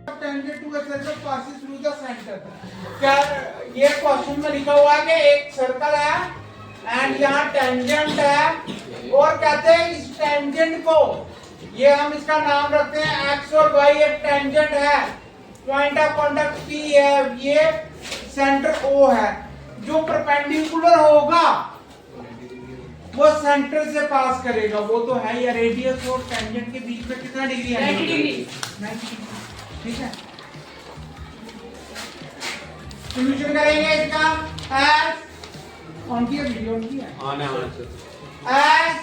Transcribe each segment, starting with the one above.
Tangent to a circle passes through the center. क्या ये question में लिखा हुआ है कि एक सर्कल है एंड यहाँ टेंजेंट है और कहते हैं इस टेंजेंट को ये हम इसका नाम रखते हैं x और y। एक टेंजेंट है, पॉइंट ऑफ कांटेक्ट P है, ये सेंटर O है। जो परपेंडिकुलर होगा वो सेंटर से पास करेगा, वो तो है या रेडियस और टेंजेंट के बीच में कितना डिग्री है? 90 डिग्री। 90 डिग्री। ठीक है, सॉल्यूशन करेंगे इसका एज ऑन की वीडियो ऑन की है ऑन है as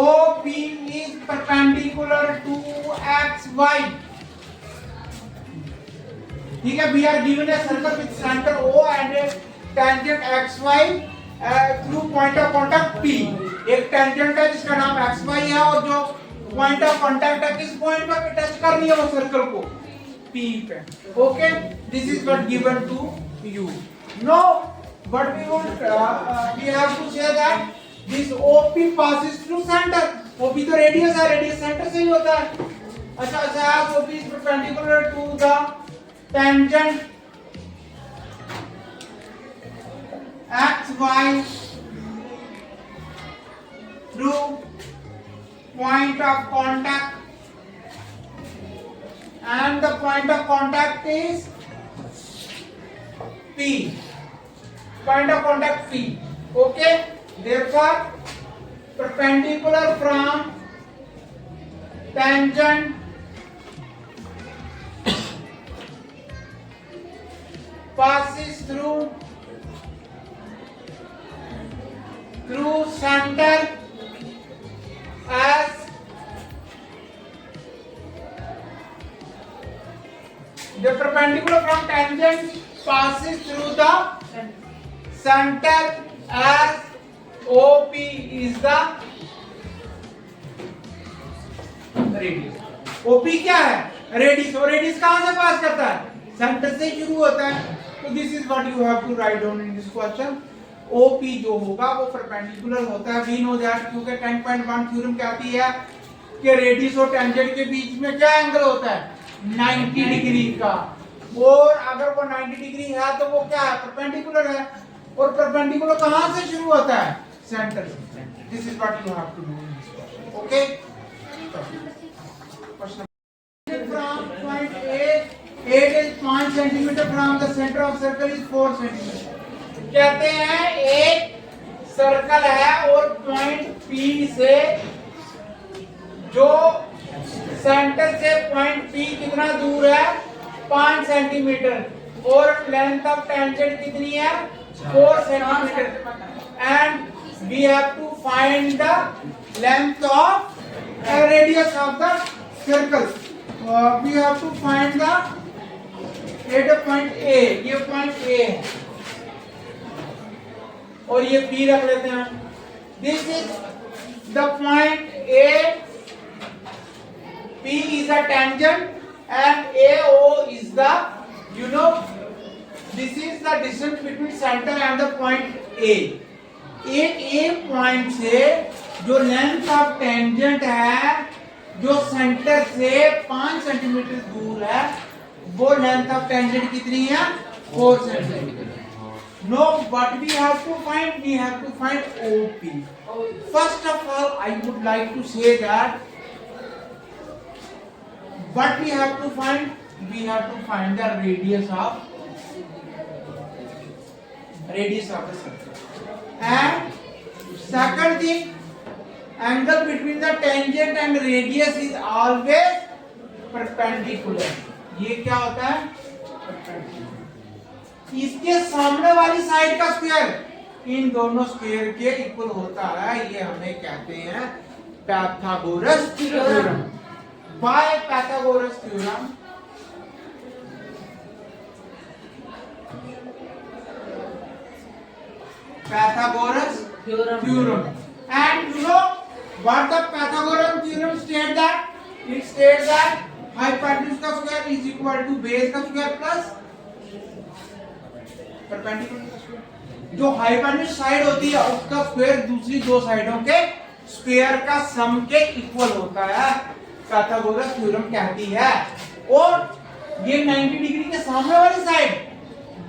OP is perpendicular to XY। ठीक है, we are given a circle with center O and a tangent XY through point of contact P। एक टेंजेंट है जिसका नाम XY है और जो पॉइंट ऑफ कांटेक्ट है किस पॉइंट पर टच कर रही है वो सर्कल को P पे। Okay, this is what given to you. No but we would we have to say that this OP passes through center। OP तो रेडियस है, रेडियस सेंटर से ही होता है। अच्छा अच्छा, OP is perpendicular to the tangent XY through point of contact and the point of contact is P, point of contact P। okay, therefore perpendicular from tangent passes through center as the perpendicular from tangent passes through the center as OP is the radius। OP क्या है? Radius. और radius कहां से पास करता है? Centre से शुरू होता है। तो this is what you have to write down in this question. OP जो होगा वो परपेंडिकुलर होता है। वी नो दैट क्योंकि 10.1 थ्योरम कहती है कि रेडियस और टेंजेंट के बीच में क्या एंगल होता है? 90 डिग्री का। और अगर वो 90 डिग्री है तो वो क्या है? परपेंडिकुलर है। और परपेंडिकुलर कहां से शुरू होता है? सेंटर से। This is what you have to do in this question. Okay, question from point A is 5 centimetre from the centre of circle is 4 centimetre. कहते हैं एक सर्कल है और पॉइंट P से जो सेंटर से पॉइंट P कितना दूर है? 5 सेंटीमीटर। और लेंथ ऑफ टेंजेंट कितनी है? 4 centimetre. And we have to find the length of radius of the circle. We have to find the point A। ये पॉइंट A है और ये P रख लेते हैं। This is the point A। P is a tangent and AO is the, you know, this is the distance between center and the point A। एक A point से जो लेंथ ऑफ टेंजेंट है जो centre से 5 centimetre दूर है वो length of tangent कितनी है? 4 centimetre. No, what we have to find? We have to find OP। First of all, I would like to say that what we have to find? We have to find the radius of the circle। And second thing, angle between the tangent and radius is always perpendicular। ये क्या होता है? perpendicular। इसके सामने वाली side का square इन दोनों square के इक्वल होता है। ये हमें कहते हैं Pythagoras theorem. By Pythagoras theorem Pythagoras theorem। And you know what the Pythagorean theorem states that? It states that hypotenuse का square is equal to base का स्क्वायर प्लस परपेंडिकुलर का स्क्वायर। जो हाइपोटेन्यूज साइड होती है उसका square दूसरी दो साइडों के स्क्वायर का सम के इक्वल होता है। पाइथागोरस थ्योरम कहती है। और ये 90 डिग्री के सामने वाली साइड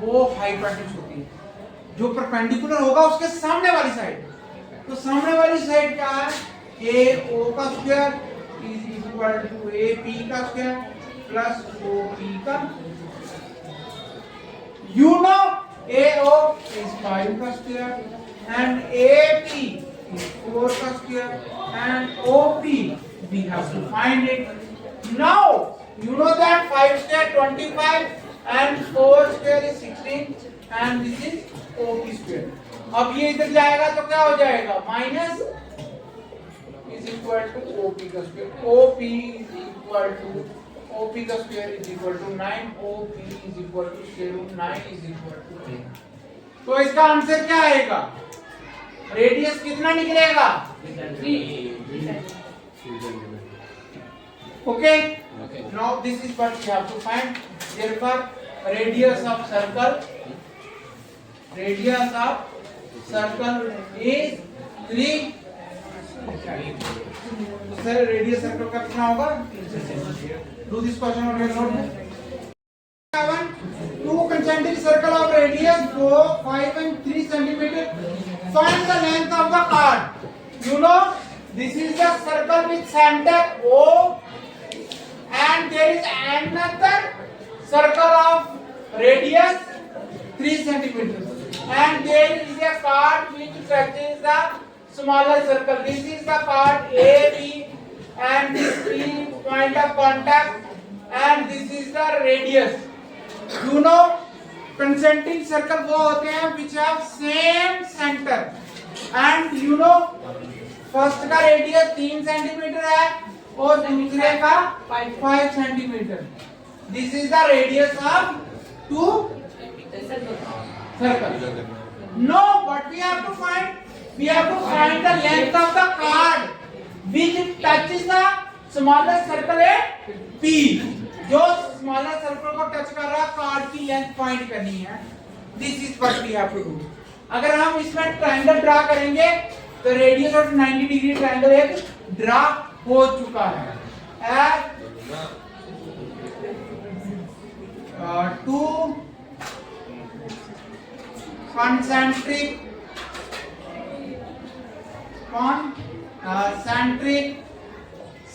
वो हाइपोटेन्यूज होती है, जो परपेंडिकुलर होगा उसके सामने वाली साइड। तो सामने वाली साइड क्या है, ए ओ का square is equal to A P का स्क्वायर प्लस ओ पी का। You know AO is 5 का square and AP is 4 का square and OP we have to find it. Now you know that 5 square 25 and 4 square is 16 and this is OP square. अब ये इधर जाएगा तो क्या हो जाएगा, minus is equal to OP का square. OP is equal to OP का square is equal to 9, OP is equal to square root 9 is equal to 10। तो इसका आंसर क्या आएगा, रेडियस कितना निकलेगा, 3। Okay, now this is what we have to find. Therefore radius of circle is 3। तो sir radius circle का कितना होगा, do this question on your notebook. 2 concentric circle of radius 4, 5 and 3 centimeter. Find the length of the chord. You know this is the circle with center O and there is another circle of radius 3 centimeters and there is a chord which touches the smaller circle. This is the chord AB and this is point of contact and this is the radius. You know concentric circle वो होते हैं which have same center and you know first का radius 3 centimetre है और दूसरे का 5 centimetre. This is the radius of 2 circles. No, what we have to find? We have to find the length of the chord which touches the smaller circle at P. जो smaller circle को touch कर रहा है chord की length find करनी है. This is what we have to do. अगर हम इसमें ट्रायंगल ड्रा करेंगे तो रेडियस ऑफ 90 डिग्री ट्रायंगल एक ड्रा हो चुका है. Two concentric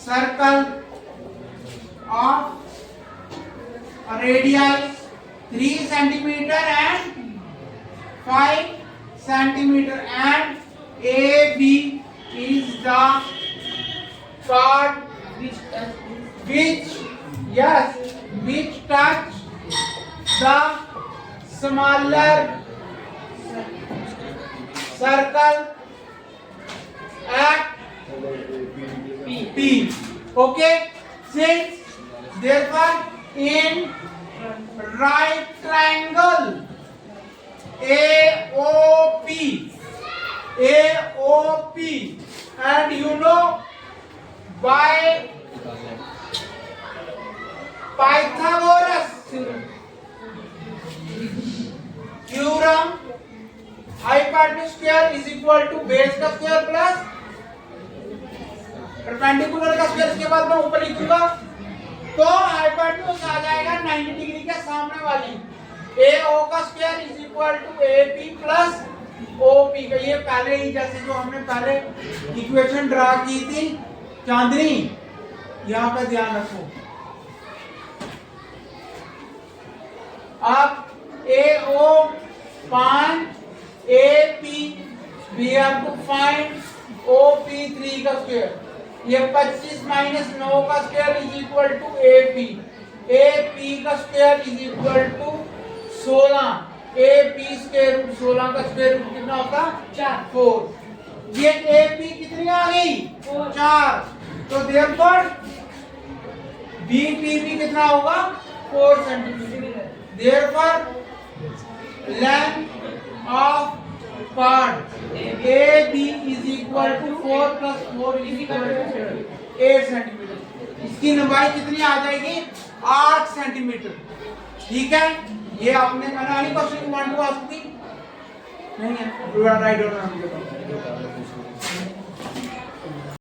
circle of radii 3 centimeter and 5 centimeter and AB is the chord which touch the smaller circle at P. Okay, since therefore in right triangle AOP and you know by Pythagoras theorem hypotenuse square is equal to base का square plus perpendicular का square. इसके बाद मैं ऊपर लिखूंगा तो hypotenuse आ जाएगा 90 degree के सामने वाली. AO का square is equal to AP plus OP का. ये पहले ही जैसे जो हमने पहले इक्वेशन ड्रा की थी चांदनी, यहाँ पे ध्यान रखो. अब AO 5 AP we have to find OP 3 का स्क्वायर. ये 25 माइनस 9 का square is equal to AP. AP का square is equal to 16. AP square root 16 का स्क्वायर रूट कितना होगा 4. ये AP कितनी आ गई 4. तो देयरफॉर BP भी कितना होगा 4 centimetre. Therefore length of chord AB is equal to 4 plus 4 is equal to 8 centimetre. इसकी लंबाई कितनी आ जाएगी 8 सेंटीमीटर. ठीक है, ये आपने मैंने क्वेश्चन 1 2 आस्क की नहीं है, राइट और